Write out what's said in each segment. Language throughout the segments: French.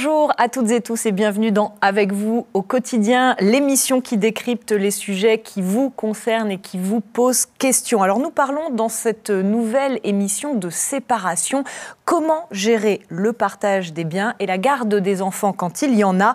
Bonjour à toutes et tous et bienvenue dans Avec vous au quotidien, l'émission qui décrypte les sujets qui vous concernent et qui vous posent question. Alors nous parlons dans cette nouvelle émission de séparation. Comment gérer le partage des biens et la garde des enfants quand il y en a?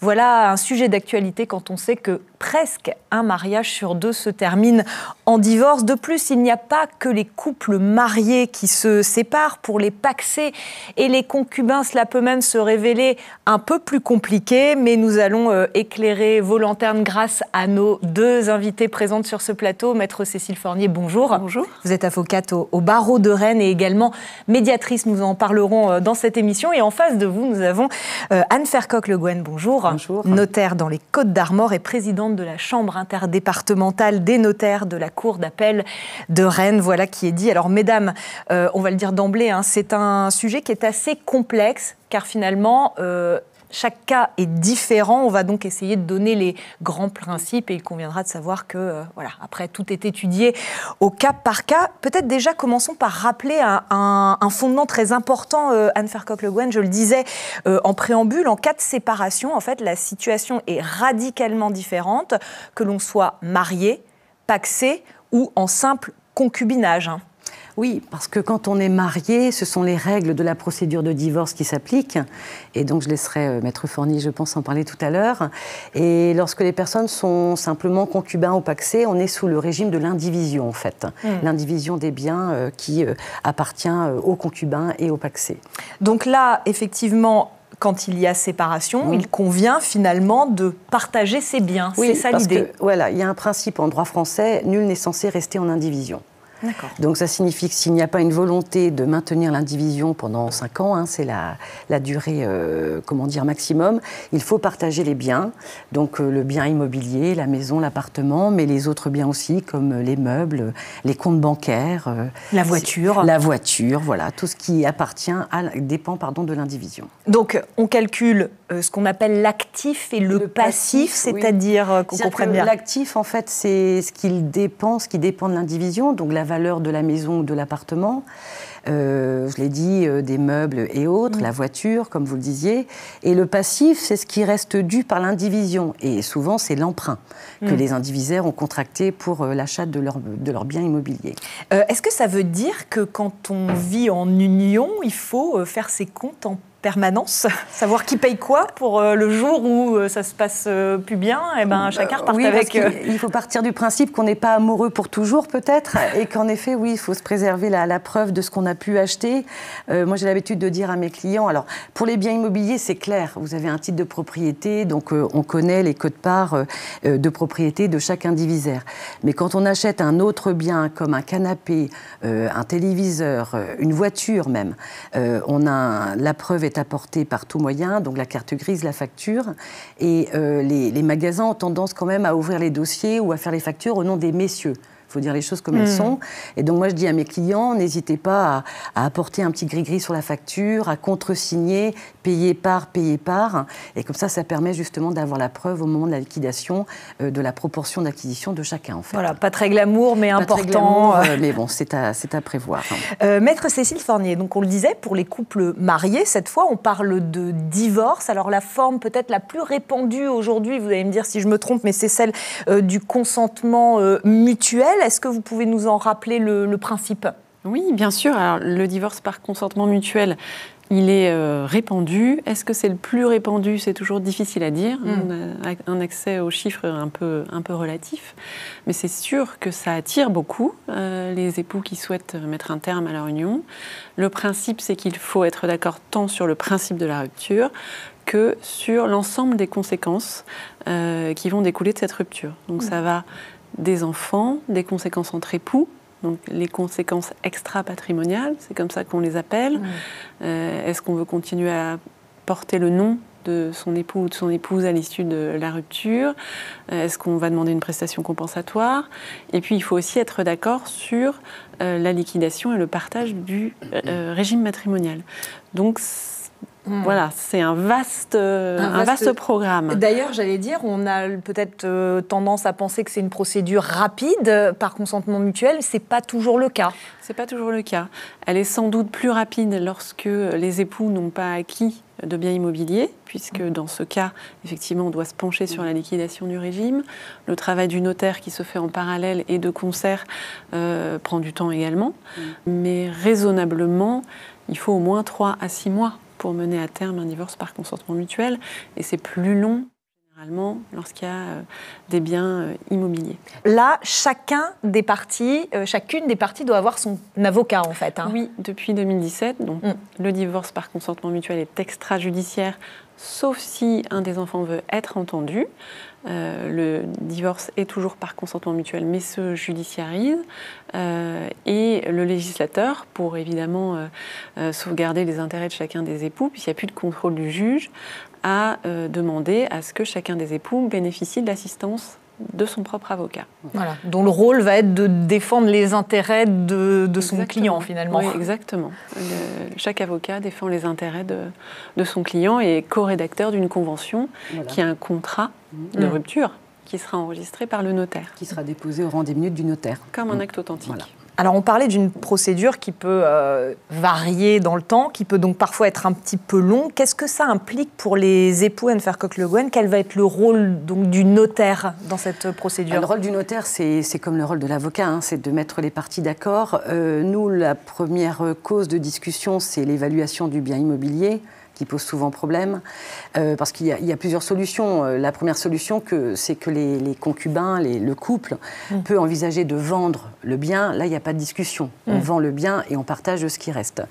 Voilà un sujet d'actualité quand on sait que presque un mariage sur deux se termine en divorce. De plus, il n'y a pas que les couples mariés qui se séparent. Pour les pacsés et les concubins, cela peut même se révéler un peu plus compliqué. Mais nous allons éclairer vos lanternes grâce à nos deux invités présentes sur ce plateau. Maître Cécile Fornier, bonjour. Bonjour. Vous êtes avocate au barreau de Rennes et également médiatrice. Nous en parlerons dans cette émission. Et en face de vous, nous avons Anne Fercoq-Le Gouen, bonjour. Bonjour. Notaire dans les Côtes-d'Armor et présidente de la Chambre interdépartementale des notaires de la Cour d'appel de Rennes. Voilà qui est dit. Alors mesdames, on va le dire d'emblée, c'est un sujet qui est assez complexe car finalement chaque cas est différent. On va donc essayer de donner les grands principes et il conviendra de savoir que, après tout est étudié au cas par cas. Peut-être déjà commençons par rappeler un fondement très important, Anne Fercoq-Le Gouen, je le disais en préambule. En cas de séparation, en fait, la situation est radicalement différente, que l'on soit marié, pacsé ou en simple concubinage. Oui, parce que quand on est marié, ce sont les règles de la procédure de divorce qui s'appliquent. Et donc, je laisserai Maître Fornier, je pense, en parler tout à l'heure. Et lorsque les personnes sont simplement concubins ou pacsés, on est sous le régime de l'indivision, en fait. L'indivision des biens qui appartient aux concubins et aux pacsés. Donc là, effectivement, quand il y a séparation, il convient finalement de partager ses biens. Oui, c'est ça l'idée. Voilà, il y a un principe en droit français, nul n'est censé rester en indivision. D'accord. Donc ça signifie que s'il n'y a pas une volonté de maintenir l'indivision pendant 5 ans, c'est la durée maximum, il faut partager les biens, donc le bien immobilier, la maison, l'appartement, mais les autres biens aussi comme les meubles, les comptes bancaires, la voiture, voilà, tout ce qui dépend de l'indivision. Donc on calcule ce qu'on appelle l'actif et le passif, c'est-à-dire qu'on comprenne bien. L'actif, en fait, c'est ce qui dépend de l'indivision, donc la valeur de la maison ou de l'appartement, je l'ai dit, des meubles et autres, la voiture, comme vous le disiez. Et le passif, c'est ce qui reste dû par l'indivision. Et souvent, c'est l'emprunt que les indivisaires ont contracté pour l'achat de leurs biens immobiliers. Est-ce que ça veut dire que quand on vit en union, il faut faire ses comptes en permanence, savoir qui paye quoi pour le jour où ça se passe plus bien, chacun repart avec... Il faut partir du principe qu'on n'est pas amoureux pour toujours peut-être, et qu'en effet, oui, il faut se préserver la preuve de ce qu'on a pu acheter. Moi, j'ai l'habitude de dire à mes clients, alors pour les biens immobiliers, c'est clair, vous avez un titre de propriété, donc on connaît les quotes-parts de propriété de chaque indivisaire. Mais quand on achète un autre bien, comme un canapé, un téléviseur, une voiture même, la preuve est apportée par tout moyen, donc la carte grise, la facture, et les magasins ont tendance quand même à ouvrir les dossiers ou à faire les factures au nom des messieurs. Il faut dire les choses comme elles sont. Et donc moi, je dis à mes clients, n'hésitez pas à apporter un petit gris-gris sur la facture, à contresigner, payer par. Et comme ça permet justement d'avoir la preuve au moment de la liquidation de la proportion d'acquisition de chacun, en fait. Voilà, pas très glamour, mais pas important. Très glamour, mais bon, c'est à prévoir. Maître Cécile Fornier, donc on le disait, pour les couples mariés, cette fois, on parle de divorce. Alors la forme peut-être la plus répandue aujourd'hui, vous allez me dire si je me trompe, mais c'est celle du consentement mutuel. Est-ce que vous pouvez nous en rappeler le principe ? Oui, bien sûr. Alors, le divorce par consentement mutuel, il est répandu. Est-ce que c'est le plus répandu ? C'est toujours difficile à dire. On a un accès aux chiffres un peu relatif. Mais c'est sûr que ça attire beaucoup les époux qui souhaitent mettre un terme à leur union. Le principe, c'est qu'il faut être d'accord tant sur le principe de la rupture que sur l'ensemble des conséquences qui vont découler de cette rupture. Donc ça va des enfants, des conséquences entre époux, donc les conséquences extra-patrimoniales, c'est comme ça qu'on les appelle. Est-ce qu'on veut continuer à porter le nom de son époux ou de son épouse à l'issue de la rupture? Est-ce qu'on va demander une prestation compensatoire? Et puis, il faut aussi être d'accord sur la liquidation et le partage du régime matrimonial. Donc, voilà, c'est un vaste programme. D'ailleurs, j'allais dire, on a peut-être tendance à penser que c'est une procédure rapide par consentement mutuel. C'est pas toujours le cas. C'est pas toujours le cas. Elle est sans doute plus rapide lorsque les époux n'ont pas acquis de biens immobiliers, puisque dans ce cas, effectivement, on doit se pencher sur la liquidation du régime. Le travail du notaire qui se fait en parallèle et de concert prend du temps également. Mais raisonnablement, il faut au moins 3 à 6 mois pour mener à terme un divorce par consentement mutuel. Et c'est plus long, généralement, lorsqu'il y a des biens immobiliers. Là, chacune des parties doit avoir son avocat, en fait. Oui, depuis 2017. Donc, le divorce par consentement mutuel est extrajudiciaire, sauf si un des enfants veut être entendu. Le divorce est toujours par consentement mutuel, mais se judiciarise. Et le législateur, pour évidemment sauvegarder les intérêts de chacun des époux, puisqu'il n'y a plus de contrôle du juge, a demandé à ce que chacun des époux bénéficie de l'assistance de son propre avocat. Voilà, dont le rôle va être de défendre les intérêts de son client, finalement. Oui, exactement. Chaque avocat défend les intérêts de son client et est co-rédacteur d'une convention qui est un contrat de rupture qui sera enregistré par le notaire. Qui sera déposé au rang des minutes du notaire. Comme un acte authentique. Voilà. Alors, on parlait d'une procédure qui peut varier dans le temps, qui peut donc parfois être un petit peu longue. Qu'est-ce que ça implique pour les époux Anne Faircock-Le Gouen? Quel va être le rôle donc, du notaire dans cette procédure? Le rôle du notaire, c'est comme le rôle de l'avocat, c'est de mettre les parties d'accord. Nous, la première cause de discussion, c'est l'évaluation du bien immobilier, qui pose souvent problème, parce qu'il y a plusieurs solutions. La première solution, c'est que les concubins, le couple, peut envisager de vendre le bien. Là, il n'y a pas de discussion. On vend le bien et on partage ce qui reste.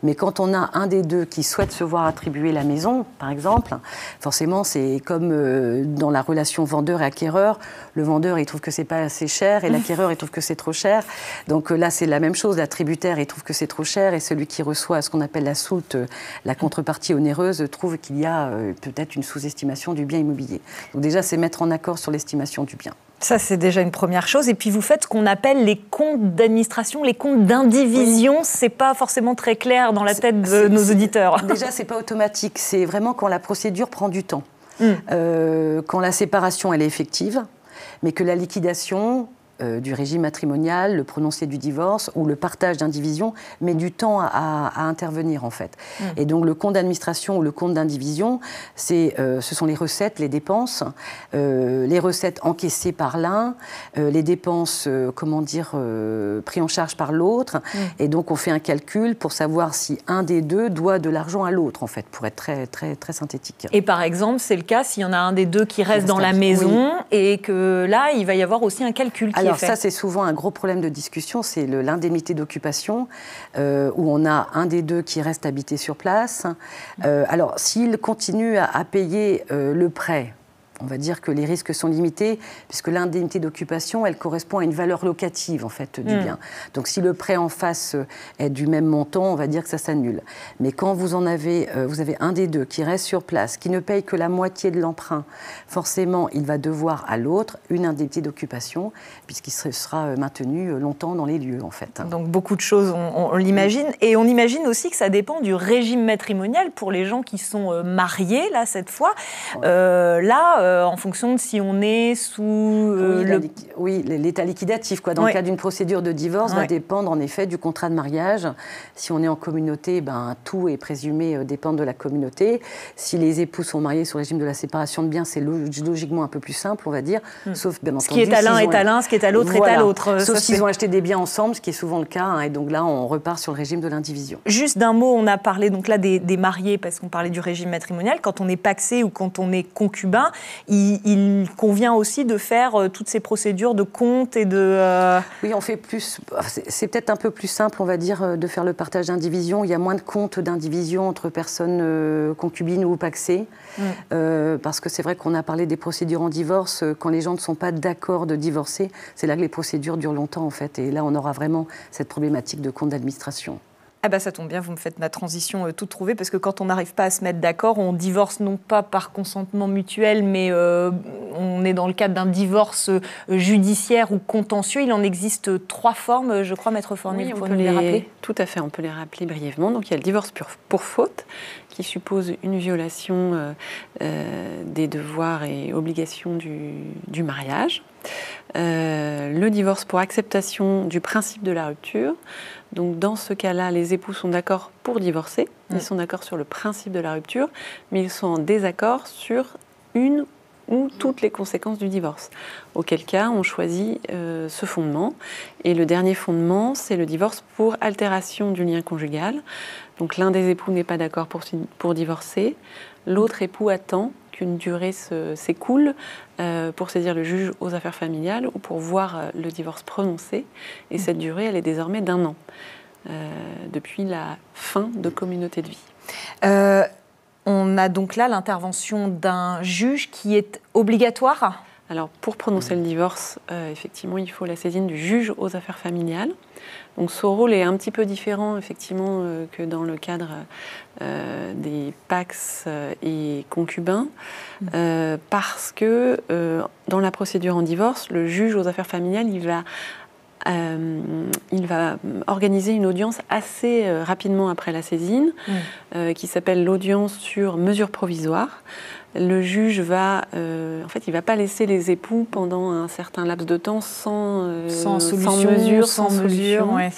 Mais quand on a un des deux qui souhaite se voir attribuer la maison, par exemple, forcément, c'est comme dans la relation vendeur et acquéreur. Le vendeur, il trouve que c'est pas assez cher et l'acquéreur, il trouve que c'est trop cher. Donc là, c'est la même chose. L'attributaire, il trouve que c'est trop cher et celui qui reçoit ce qu'on appelle la soulte, la contrepartie onéreuse, trouve qu'il y a peut-être une sous-estimation du bien immobilier. Donc déjà, c'est mettre en accord sur l'estimation du bien. Ça, c'est déjà une première chose. Et puis, vous faites ce qu'on appelle les comptes d'administration, les comptes d'indivision. C'est pas forcément très clair dans la tête de nos auditeurs. Déjà, c'est pas automatique. C'est vraiment quand la procédure prend du temps. Quand la séparation, elle est effective, mais que la liquidation du régime matrimonial, le prononcé du divorce ou le partage d'indivision met du temps à intervenir en fait. Et donc le compte d'administration ou le compte d'indivision, ce sont les recettes, les dépenses, les recettes encaissées par l'un, les dépenses, prises en charge par l'autre. Et donc on fait un calcul pour savoir si un des deux doit de l'argent à l'autre en fait, pour être très, très, très synthétique. Et par exemple, c'est le cas s'il y en a un des deux qui reste dans la maison et que là, il va y avoir aussi un calcul qui Alors ça, c'est souvent un gros problème de discussion, c'est l'indemnité d'occupation, où on a un des deux qui reste habité sur place. Alors, s'il continue à payer le prêt, on va dire que les risques sont limités, puisque l'indemnité d'occupation, elle correspond à une valeur locative, en fait, du bien. Donc, si le prêt en face est du même montant, on va dire que ça s'annule. Mais quand vous avez un des deux qui reste sur place, qui ne paye que la moitié de l'emprunt, forcément, il va devoir à l'autre une indemnité d'occupation, puisqu'il sera maintenu longtemps dans les lieux, en fait. Donc, beaucoup de choses, on l'imagine. Et on imagine aussi que ça dépend du régime matrimonial pour les gens qui sont mariés, là, cette fois. En fonction de si on est sous l'état liquidatif. Dans le cas d'une procédure de divorce, va dépendre en effet du contrat de mariage. Si on est en communauté, tout est présumé dépendre de la communauté. Si les époux sont mariés sous le régime de la séparation de biens, c'est logiquement un peu plus simple, on va dire. Sauf, bien entendu, ce qui est à l'un est à l'un, ce qui est à l'autre est à l'autre. Sauf s'ils ont acheté des biens ensemble, ce qui est souvent le cas. Et donc là, on repart sur le régime de l'indivision. Juste d'un mot, on a parlé donc là des mariés, parce qu'on parlait du régime matrimonial. Quand on est pacsé ou quand on est concubin, il convient aussi de faire toutes ces procédures de compte et de... Oui, on fait plus... C'est peut-être un peu plus simple, on va dire, de faire le partage d'indivision. Il y a moins de comptes d'indivision entre personnes concubines ou pacsées. Parce que c'est vrai qu'on a parlé des procédures en divorce. Quand les gens ne sont pas d'accord de divorcer, c'est là que les procédures durent longtemps, en fait. Et là, on aura vraiment cette problématique de compte d'administration. Ah bah ça tombe bien, vous me faites ma transition toute trouvée, parce que quand on n'arrive pas à se mettre d'accord, on divorce non pas par consentement mutuel, mais on est dans le cadre d'un divorce judiciaire ou contentieux. Il en existe 3 formes, je crois, Maître Fornil, vous pouvez nous les rappeler? Tout à fait, on peut les rappeler brièvement. Donc il y a le divorce pour faute, qui suppose une violation des devoirs et obligations du mariage. Le divorce pour acceptation du principe de la rupture. Donc dans ce cas-là, les époux sont d'accord pour divorcer, Ils sont d'accord sur le principe de la rupture, mais ils sont en désaccord sur une ou toutes les conséquences du divorce. Auquel cas, on choisit ce fondement. Et le dernier fondement, c'est le divorce pour altération du lien conjugal. Donc l'un des époux n'est pas d'accord pour divorcer. L'autre époux attend qu'une durée s'écoule pour saisir le juge aux affaires familiales ou pour voir le divorce prononcé. Et cette durée, elle est désormais d'1 an, depuis la fin de communauté de vie. On a donc là l'intervention d'un juge qui est obligatoire. Alors, pour prononcer le divorce, effectivement, il faut la saisine du juge aux affaires familiales. Donc, ce rôle est un petit peu différent, effectivement, que dans le cadre des Pacs et concubins, parce que dans la procédure en divorce, le juge aux affaires familiales, il va organiser une audience assez rapidement après la saisine, qui s'appelle l'audience sur mesures provisoires. Le juge va pas laisser les époux pendant un certain laps de temps sans mesure. Ouais.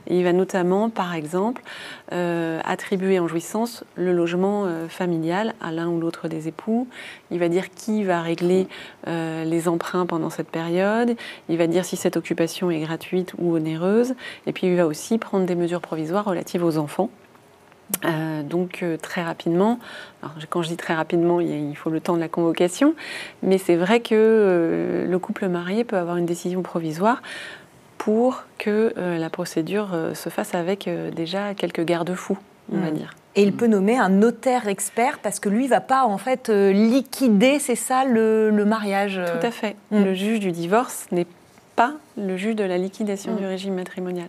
Il va notamment, par exemple, attribuer en jouissance le logement familial à l'un ou l'autre des époux. Il va dire qui va régler les emprunts pendant cette période. Il va dire si cette occupation est gratuite ou onéreuse. Et puis il va aussi prendre des mesures provisoires relatives aux enfants. Donc très rapidement, alors, quand je dis très rapidement, il faut le temps de la convocation, mais c'est vrai que le couple marié peut avoir une décision provisoire pour que la procédure se fasse avec déjà quelques garde-fous, on va dire. Et il peut nommer un notaire expert parce que lui ne va pas en fait liquider, c'est ça le mariage. Tout à fait. Le juge du divorce n'est pas le juge de la liquidation du régime matrimonial.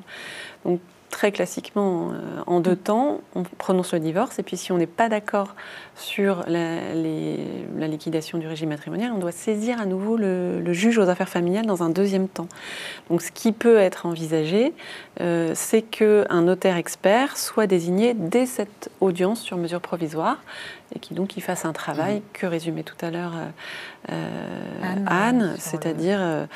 Donc très classiquement, en 2 temps, on prononce le divorce, et puis si on n'est pas d'accord sur la liquidation du régime matrimonial, on doit saisir à nouveau le juge aux affaires familiales dans un 2e temps. Donc ce qui peut être envisagé, c'est qu'un notaire expert soit désigné dès cette audience sur mesure provisoire, et qui donc fasse un travail que résumait tout à l'heure Anne, c'est-à-dire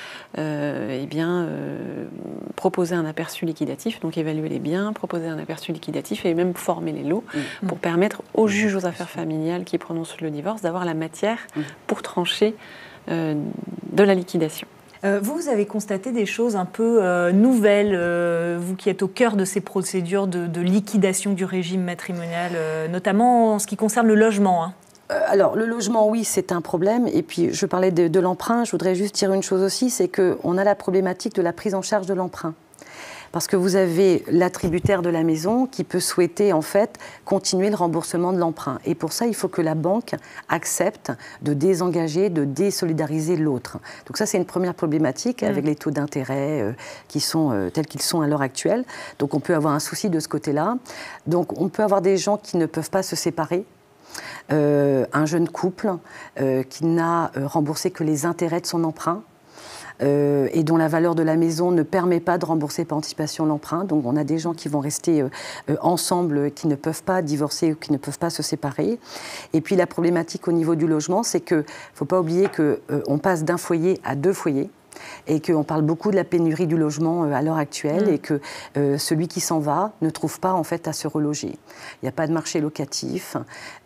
proposer un aperçu liquidatif, donc évaluer les biens, proposer un aperçu liquidatif et même former les lots pour permettre au juge aux affaires familiales qui prononce le divorce d'avoir la matière pour trancher de la liquidation. Vous avez constaté des choses un peu nouvelles, vous qui êtes au cœur de ces procédures de liquidation du régime matrimonial, notamment en ce qui concerne le logement. Alors, le logement, oui, c'est un problème. Et puis, je parlais de l'emprunt. Je voudrais juste dire une chose aussi, c'est qu'on a la problématique de la prise en charge de l'emprunt. Parce que vous avez l'attributaire de la maison qui peut souhaiter, en fait, continuer le remboursement de l'emprunt. Et pour ça, il faut que la banque accepte de désengager, de désolidariser l'autre. Donc ça, c'est une première problématique avec les taux d'intérêt qui sont tels qu'ils sont à l'heure actuelle. Donc on peut avoir un souci de ce côté-là. Donc on peut avoir des gens qui ne peuvent pas se séparer. Un jeune couple qui n'a remboursé que les intérêts de son emprunt. Et dont la valeur de la maison ne permet pas de rembourser par anticipation l'emprunt. Donc on a des gens qui vont rester ensemble, qui ne peuvent pas divorcer ou qui ne peuvent pas se séparer. Et puis la problématique au niveau du logement, c'est qu'il ne faut pas oublier qu'on passe d'un foyer à 2 foyers. Et qu'on parle beaucoup de la pénurie du logement à l'heure actuelle et que celui qui s'en va ne trouve pas en fait à se reloger. Il n'y a pas de marché locatif,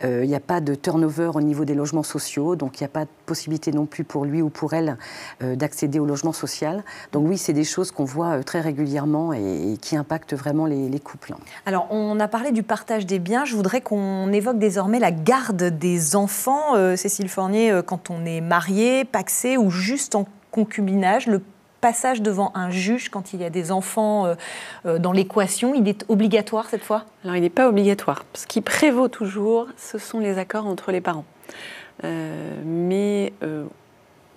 il n'y a pas de turnover au niveau des logements sociaux, donc il n'y a pas de possibilité non plus pour lui ou pour elle d'accéder au logement social. Donc oui, c'est des choses qu'on voit très régulièrement et qui impactent vraiment les couples. Alors, on a parlé du partage des biens. Je voudrais qu'on évoque désormais la garde des enfants. Cécile Fornier, quand on est marié, pacsé ou juste en concubinage, le passage devant un juge quand il y a des enfants dans l'équation, il est obligatoire cette fois ? Alors il n'est pas obligatoire. Ce qui prévaut toujours, ce sont les accords entre les parents. Mais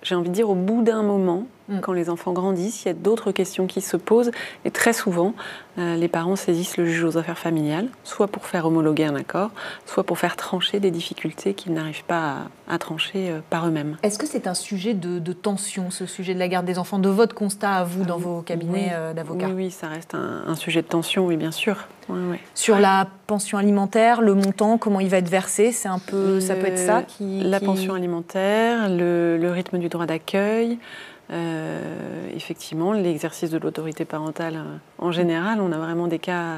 j'ai envie de dire, au bout d'un moment, quand les enfants grandissent, il y a d'autres questions qui se posent. Et très souvent, les parents saisissent le juge aux affaires familiales, soit pour faire homologuer un accord, soit pour faire trancher des difficultés qu'ils n'arrivent pas à trancher par eux-mêmes. Est-ce que c'est un sujet de tension, ce sujet de la garde des enfants, de votre constat à vous dans vos cabinets d'avocats ? Oui, ça reste un sujet de tension, oui, bien sûr. Oui. Sur la pension alimentaire, le montant, comment il va être versé, c'est un peu, ça peut être ça qui... La pension alimentaire, le rythme du droit d'accueil, Effectivement, l'exercice de l'autorité parentale, en général, on a vraiment des cas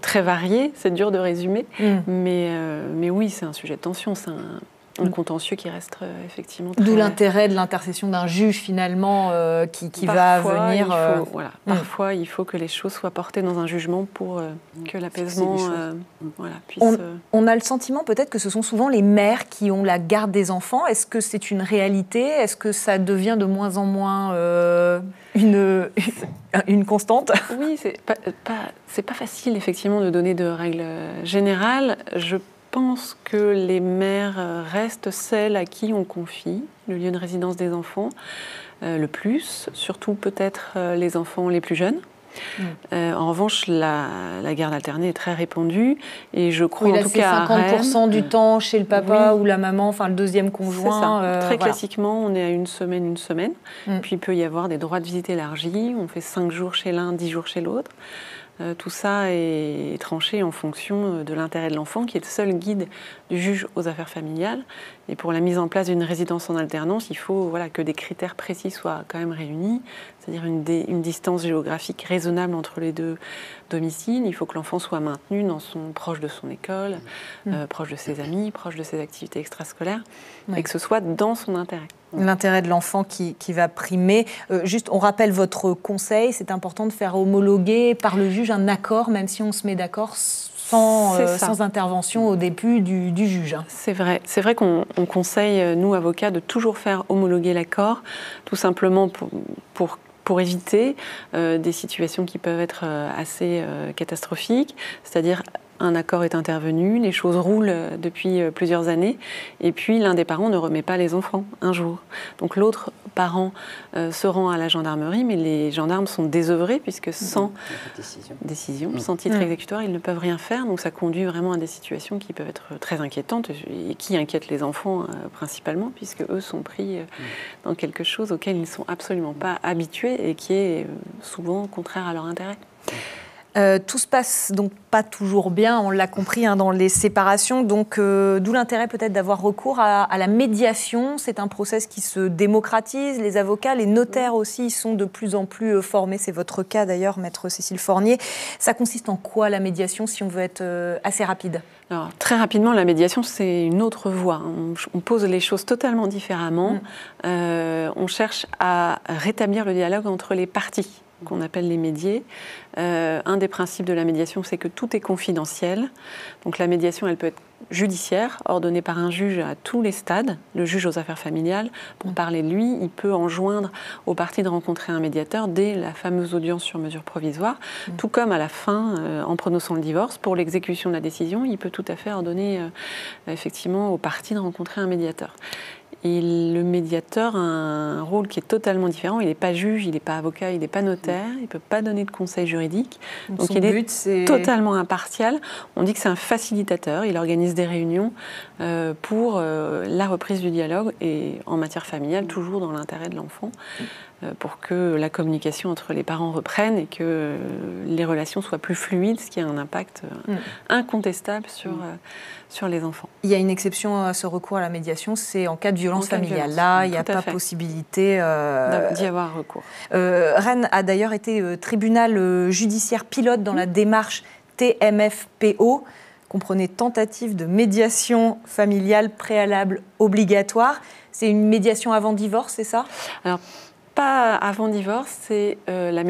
très variés. C'est dur de résumer, mais oui, c'est un sujet de tension, c'est un contentieux qui reste effectivement très... D'où l'intérêt de l'intercession d'un juge, finalement, qui va venir... Parfois, il faut que les choses soient portées dans un jugement pour que l'apaisement puisse... On a le sentiment peut-être que ce sont souvent les mères qui ont la garde des enfants. Est-ce que c'est une réalité? Est-ce que ça devient de moins en moins une constante? Oui, c'est pas facile, effectivement, de donner de règles générales. Je pense que les mères restent celles à qui on confie le lieu de résidence des enfants le plus, surtout peut-être les enfants les plus jeunes. En revanche, la garde alternée est très répandue et je crois en tout cas 50% du temps chez le papa ou la maman, enfin le deuxième conjoint. C'est ça. Très classiquement, on est à une semaine. Puis il peut y avoir des droits de visite élargis. On fait 5 jours chez l'un, 10 jours chez l'autre. Tout ça est tranché en fonction de l'intérêt de l'enfant, qui est le seul guide du juge aux affaires familiales. Et pour la mise en place d'une résidence en alternance, il faut que des critères précis soient quand même réunis, c'est-à-dire une distance géographique raisonnable entre les deux domiciles. Il faut que l'enfant soit maintenu proche de son école, proche de ses amis, proche de ses activités extrascolaires, et que ce soit dans son intérêt. L'intérêt de l'enfant qui va primer. Juste, on rappelle votre conseil, c'est important de faire homologuer par le juge un accord, même si on se met d'accord sans intervention au début du juge. C'est vrai qu'on conseille, nous avocats, de toujours faire homologuer l'accord, tout simplement pour éviter des situations qui peuvent être assez catastrophiques, c'est-à-dire un accord est intervenu, les choses roulent depuis plusieurs années, et puis l'un des parents ne remet pas les enfants un jour. Donc l'autre parent se rend à la gendarmerie, mais les gendarmes sont désœuvrés, puisque sans décision, sans titre exécutoire, ils ne peuvent rien faire. Donc ça conduit vraiment à des situations qui peuvent être très inquiétantes, et qui inquiètent les enfants principalement, puisque eux sont pris dans quelque chose auquel ils ne sont absolument pas habitués, et qui est souvent contraire à leur intérêt. Tout se passe donc pas toujours bien, on l'a compris, dans les séparations. Donc, d'où l'intérêt peut-être d'avoir recours à la médiation. C'est un process qui se démocratise. Les avocats, les notaires aussi sont de plus en plus formés. C'est votre cas d'ailleurs, maître Cécile Fornier. Ça consiste en quoi la médiation, si on veut être assez rapide? Alors, très rapidement, la médiation, c'est une autre voie. On pose les choses totalement différemment. On cherche à rétablir le dialogue entre les parties, qu'on appelle les médiés. Un des principes de la médiation, c'est que tout est confidentiel. Donc la médiation, elle peut être judiciaire, ordonnée par un juge à tous les stades, le juge aux affaires familiales. Pour parler de lui, il peut enjoindre aux parties de rencontrer un médiateur dès la fameuse audience sur mesure provisoire. Tout comme à la fin, en prononçant le divorce, pour l'exécution de la décision, il peut tout à fait ordonner effectivement aux parties de rencontrer un médiateur. Et le médiateur a un rôle qui est totalement différent. Il n'est pas juge, il n'est pas avocat, il n'est pas notaire, il ne peut pas donner de conseils juridiques. Donc il est totalement impartial. On dit que c'est un facilitateur. Il organise des réunions pour la reprise du dialogue et en matière familiale, toujours dans l'intérêt de l'enfant, pour que la communication entre les parents reprenne et que les relations soient plus fluides, ce qui a un impact incontestable sur les enfants. Il y a une exception à ce recours à la médiation, c'est en cas de violence familiale. Là, il n'y a pas possibilité d'y avoir recours. Rennes a d'ailleurs été tribunal judiciaire pilote dans la démarche TMFPO, comprenait tentative de médiation familiale préalable obligatoire. C'est une médiation avant divorce, c'est ça? Alors, pas avant divorce, c'est la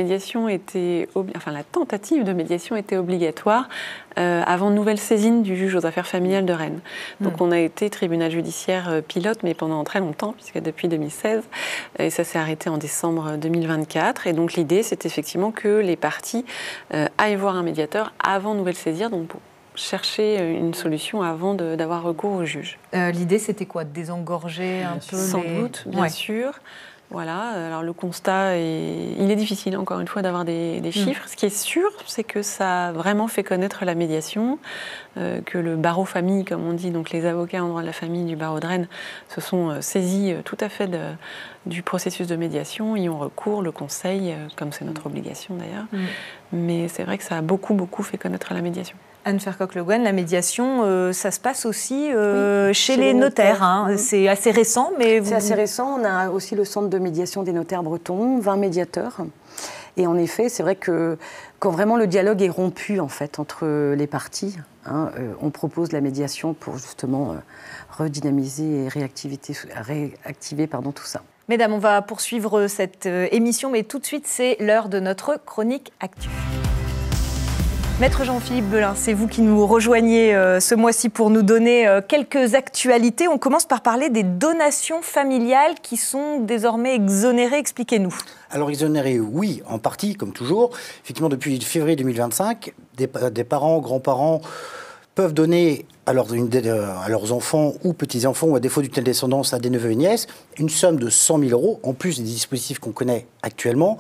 tentative de médiation était obligatoire avant nouvelle saisine du juge aux affaires familiales de Rennes. Donc on a été tribunal judiciaire pilote, mais pendant très longtemps, puisque depuis 2016, et ça s'est arrêté en décembre 2024. Et donc l'idée, c'est effectivement que les parties aillent voir un médiateur avant nouvelle saisine, donc pour chercher une solution avant d'avoir recours au juge. L'idée, c'était quoi? De désengorger un peu Sans doute, bien sûr. Voilà, alors le constat, il est difficile, encore une fois, d'avoir des chiffres. Ce qui est sûr, c'est que ça a vraiment fait connaître la médiation, que le barreau famille, comme on dit, donc les avocats en droit de la famille du barreau de Rennes, se sont saisis tout à fait du processus de médiation y ont recours, le conseil, comme c'est notre obligation d'ailleurs. Mais c'est vrai que ça a beaucoup fait connaître la médiation. Anne Fercoq-Le Guen, la médiation, ça se passe aussi chez les notaires. Hein. C'est assez récent, mais... C'est assez récent. On a aussi le centre de médiation des notaires bretons, 20 médiateurs. Et en effet, c'est vrai que quand vraiment le dialogue est rompu en fait, entre les parties, on propose la médiation pour justement redynamiser et réactiver tout ça. Mesdames, on va poursuivre cette émission, mais tout de suite, c'est l'heure de notre chronique actu. Maître Jean-Philippe Belin, c'est vous qui nous rejoignez ce mois-ci pour nous donner quelques actualités. On commence par parler des donations familiales qui sont désormais exonérées. Expliquez-nous. Alors exonérées, oui, en partie, comme toujours. Effectivement, depuis février 2025, des parents, grands-parents peuvent donner à leurs enfants ou petits-enfants, ou à défaut d'une telle descendance, à des neveux et nièces, une somme de 100 000 € en plus des dispositifs qu'on connaît actuellement.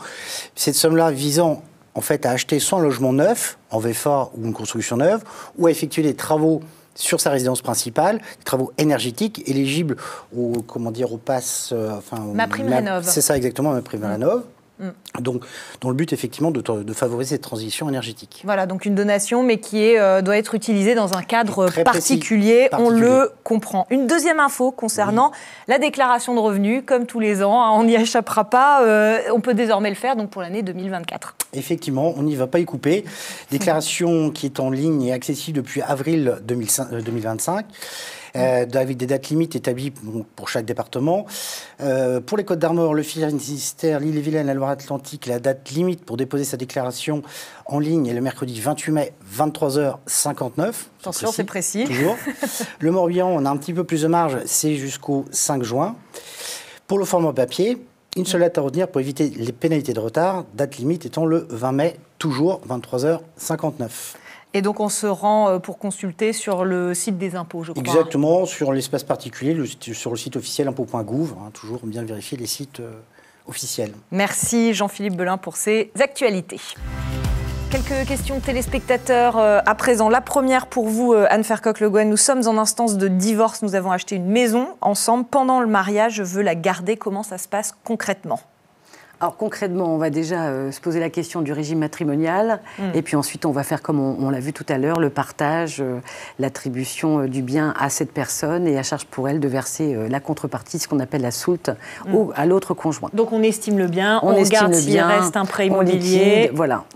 Cette somme-là visant en fait, à acheter son logement neuf, en VFA ou une construction neuve, ou à effectuer des travaux sur sa résidence principale, des travaux énergétiques éligibles au pass... MaPrimeRénov'. C'est ça exactement, MaPrimeRénov'. Donc, dont le but, effectivement, de favoriser cette transition énergétique. Voilà, donc une donation, mais qui doit être utilisée dans un cadre particulier. On le comprend. Une deuxième info concernant la déclaration de revenus, comme tous les ans, on n'y échappera pas. On peut désormais le faire donc pour l'année 2024. Effectivement, on n'y va pas y couper. Déclaration qui est en ligne et accessible depuis avril 2025. Avec des dates limites établies pour chaque département. Pour les Côtes-d'Armor, le Finistère, l'Ille-et-Vilaine, la Loire-Atlantique, la date limite pour déposer sa déclaration en ligne est le mercredi 28 mai, 23h59. Attention, c'est précis. Toujours. Le Morbihan, on a un petit peu plus de marge, c'est jusqu'au 5 juin. Pour le format papier, une seule date à retenir pour éviter les pénalités de retard, date limite étant le 20 mai, toujours 23h59. Et donc on se rend pour consulter sur le site des impôts, je crois. Exactement, sur l'espace particulier, sur le site officiel impôts.gouv, toujours bien vérifier les sites officiels. Merci Jean-Philippe Belin pour ces actualités. Quelques questions téléspectateurs à présent. La première pour vous, Anne Fercoq-Le Guen. Nous sommes en instance de divorce. Nous avons acheté une maison ensemble. Pendant le mariage, je veux la garder. Comment ça se passe concrètement ? Alors concrètement, on va déjà se poser la question du régime matrimonial et puis ensuite on va faire comme on l'a vu tout à l'heure, le partage, l'attribution du bien à cette personne et à charge pour elle de verser la contrepartie, ce qu'on appelle la soulte, à l'autre conjoint. Donc on estime le bien, on regarde s'il reste un prêt immobilier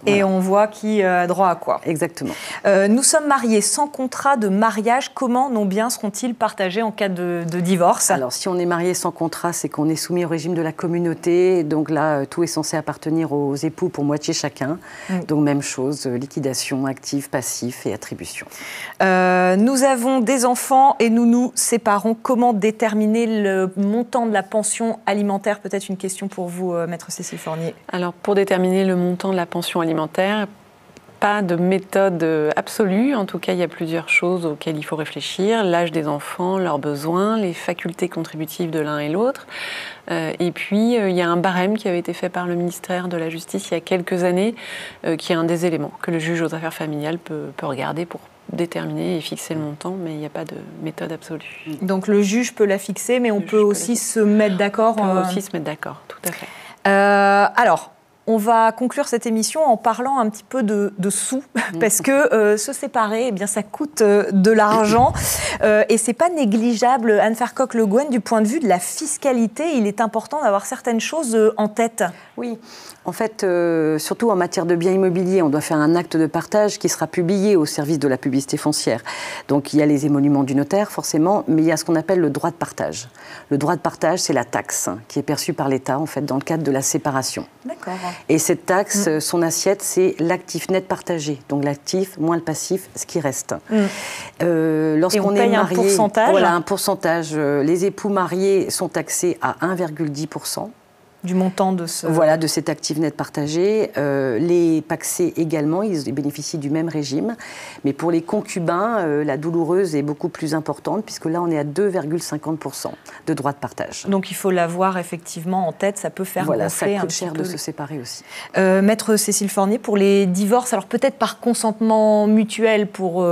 et on voit qui a droit à quoi. Exactement. Nous sommes mariés sans contrat de mariage. Comment nos biens seront-ils partagés en cas de divorce ? Alors si on est marié sans contrat, c'est qu'on est soumis au régime de la communauté. Donc là, tout est censé appartenir aux époux pour moitié chacun. Donc même chose, liquidation, actif, passif et attribution. Nous avons des enfants et nous nous séparons. Comment déterminer le montant de la pension alimentaire ? Peut-être une question pour vous, Maître Cécile Fornier. Alors pour déterminer le montant de la pension alimentaire, pas de méthode absolue. En tout cas, il y a plusieurs choses auxquelles il faut réfléchir. L'âge des enfants, leurs besoins, les facultés contributives de l'un et l'autre. Et puis, il y a un barème qui avait été fait par le ministère de la Justice il y a quelques années, qui est un des éléments que le juge aux affaires familiales peut regarder pour déterminer et fixer le montant, mais il n'y a pas de méthode absolue. Donc le juge peut la fixer, mais on peut aussi se mettre d'accord. On peut aussi se mettre d'accord, tout à fait. Alors, on va conclure cette émission en parlant un petit peu de sous, parce que se séparer, eh bien, ça coûte de l'argent et c'est pas négligeable. Anne Fercoq-Le Guen, du point de vue de la fiscalité, il est important d'avoir certaines choses en tête. Oui, en fait, surtout en matière de biens immobiliers, on doit faire un acte de partage qui sera publié au service de la publicité foncière. Donc il y a les émoluments du notaire, forcément, mais il y a ce qu'on appelle le droit de partage. Le droit de partage, c'est la taxe qui est perçue par l'État, en fait, dans le cadre de la séparation. D'accord. Et cette taxe, son assiette, c'est l'actif net partagé. Donc l'actif moins le passif, ce qui reste. Lorsqu'on est marié, un pourcentage. Voilà, un pourcentage. Les époux mariés sont taxés à 1,10%. Du montant de ce... Voilà, de cet actif net partagé. Les pacsés également, ils bénéficient du même régime. Mais pour les concubins, la douloureuse est beaucoup plus importante, puisque là, on est à 2,50% de droit de partage. Donc il faut l'avoir effectivement en tête, ça peut faire gonfler un petit peu. Voilà, ça coûte cher de se séparer aussi. Maître Cécile Fornier, pour les divorces, alors peut-être par consentement mutuel, pour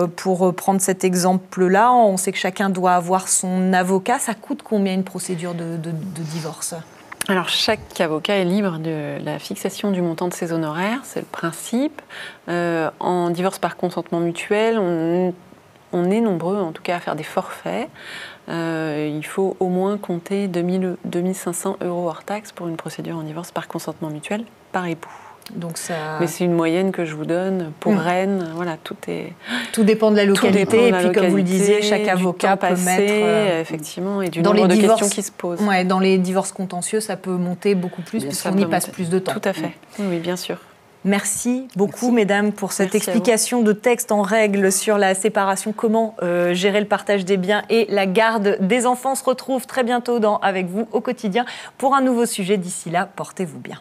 prendre cet exemple-là, on sait que chacun doit avoir son avocat. Ça coûte combien une procédure de divorce ? Alors, chaque avocat est libre de la fixation du montant de ses honoraires, c'est le principe. En divorce par consentement mutuel, on est nombreux, en tout cas, à faire des forfaits. Il faut au moins compter 2500 € hors taxe pour une procédure en divorce par consentement mutuel par époux. Donc ça... Mais c'est une moyenne que je vous donne. Pour Rennes, voilà, tout dépend de la localité. De la et puis, comme vous le disiez, chaque avocat peut mettre... effectivement, et du nombre de questions qui se posent. Ouais, dans les divorces contentieux, ça peut monter beaucoup plus, puisqu'on y passe plus de temps. Tout à fait. Oui, bien sûr. Merci beaucoup, mesdames, pour cette explication de texte en règle sur la séparation, comment gérer le partage des biens et la garde des enfants. On se retrouve très bientôt Avec vous au quotidien pour un nouveau sujet. D'ici là, portez-vous bien.